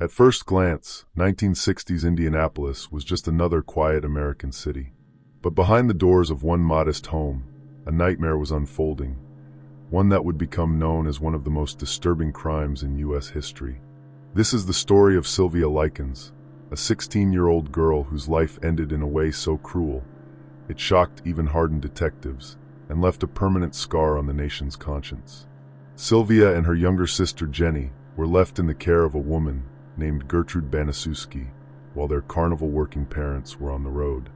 At first glance, 1960s Indianapolis was just another quiet American city. But behind the doors of one modest home, a nightmare was unfolding, one that would become known as one of the most disturbing crimes in U.S. history. This is the story of Sylvia Likens, a 16-year-old girl whose life ended in a way so cruel, it shocked even hardened detectives and left a permanent scar on the nation's conscience. Sylvia and her younger sister Jenny were left in the care of a woman named Gertrude Baniszewski, while their carnival working parents were on the road.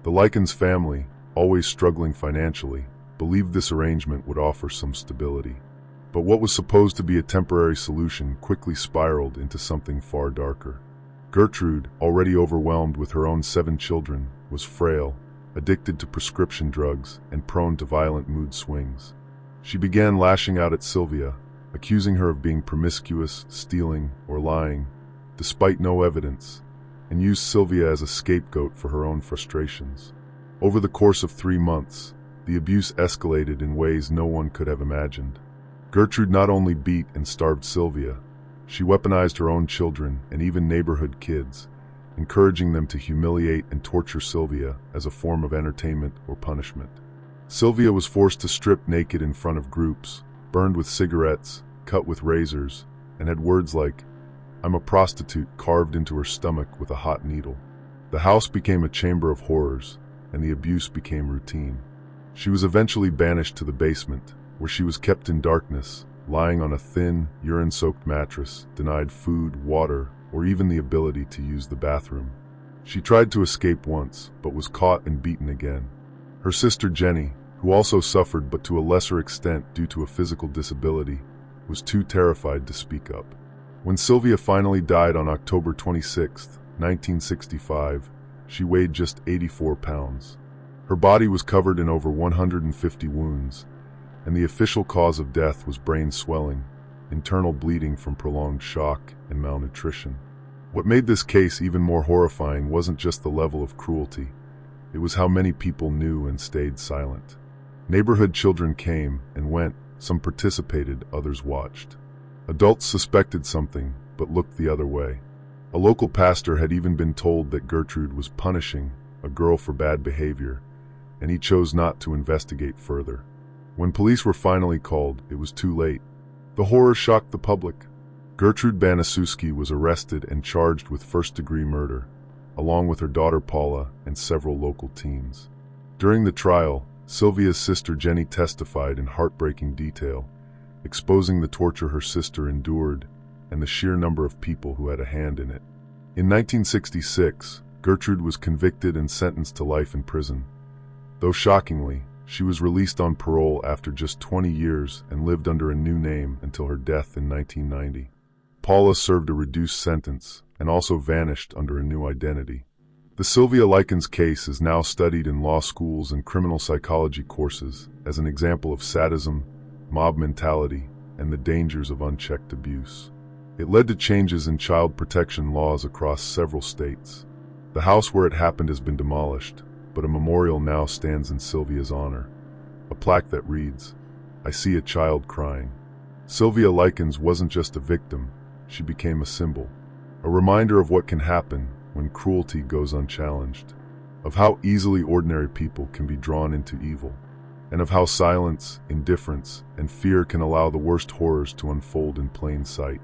The Likens family, always struggling financially, believed this arrangement would offer some stability. But what was supposed to be a temporary solution quickly spiraled into something far darker. Gertrude, already overwhelmed with her own 7 children, was frail, addicted to prescription drugs, and prone to violent mood swings. She began lashing out at Sylvia, accusing her of being promiscuous, stealing, or lying, despite no evidence, and used Sylvia as a scapegoat for her own frustrations. Over the course of 3 months, the abuse escalated in ways no one could have imagined. Gertrude not only beat and starved Sylvia, she weaponized her own children and even neighborhood kids, encouraging them to humiliate and torture Sylvia as a form of entertainment or punishment. Sylvia was forced to strip naked in front of groups, burned with cigarettes, cut with razors, and had words like, "I'm a prostitute," carved into her stomach with a hot needle. The house became a chamber of horrors, and the abuse became routine. She was eventually banished to the basement, where she was kept in darkness, lying on a thin, urine-soaked mattress, denied food, water, or even the ability to use the bathroom. She tried to escape once, but was caught and beaten again. Her sister Jenny, who also suffered but to a lesser extent due to a physical disability, was too terrified to speak up. When Sylvia finally died on October 26, 1965, she weighed just 84 pounds. Her body was covered in over 150 wounds, and the official cause of death was brain swelling, internal bleeding from prolonged shock, and malnutrition. What made this case even more horrifying wasn't just the level of cruelty, it was how many people knew and stayed silent. Neighborhood children came and went, some participated, others watched. Adults suspected something, but looked the other way. A local pastor had even been told that Gertrude was punishing a girl for bad behavior, and he chose not to investigate further. When police were finally called, it was too late. The horror shocked the public. Gertrude Baniszewski was arrested and charged with first-degree murder, along with her daughter Paula and several local teens. During the trial, Sylvia's sister Jenny testified in heartbreaking detail, exposing the torture her sister endured and the sheer number of people who had a hand in it. In 1966, Gertrude was convicted and sentenced to life in prison. Though shockingly, she was released on parole after just 20 years and lived under a new name until her death in 1990. Paula served a reduced sentence and also vanished under a new identity. The Sylvia Likens case is now studied in law schools and criminal psychology courses as an example of sadism, mob mentality, and the dangers of unchecked abuse. It led to changes in child protection laws across several states. The house where it happened has been demolished, but a memorial now stands in Sylvia's honor. A plaque that reads, "I see a child crying." Sylvia Likens wasn't just a victim, she became a symbol. A reminder of what can happen when cruelty goes unchallenged, of how easily ordinary people can be drawn into evil, and of how silence, indifference, and fear can allow the worst horrors to unfold in plain sight.